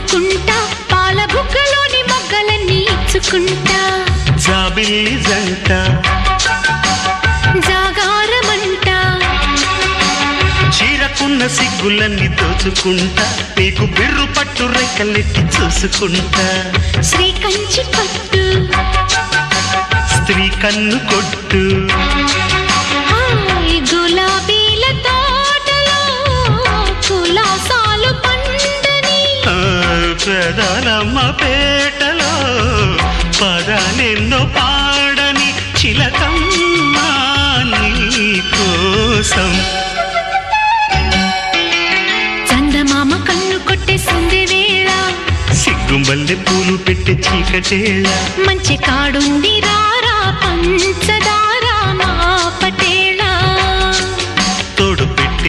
అల్లుకుంటా పాల బుగ్గలోని మొగ్గలన్నీ ఇచ్చుకుంటా జాబిల్లి జంట జాగారమంట చీరకున్న సిగ్గులన్నీ దోచుకుంటా నీకు బిర్రు పట్టు రెక్కలెట్టి చూసుకుంటా శ్రీ కంచి పట్టు స్త్రీ కన్ను కొట్టు గులాబీల తోటలో కులాసాలు పండని ప్రధానమ్మ పేటలో పదాలెన్నో పాడని చిలకమ్మ నీ కోసం చందమామ కన్ను కొట్టేసింది వేళ సిగ్గుంబల్లె పూలు పెట్టే చీకటేళ మంచి కాడుంది రారా పంచదా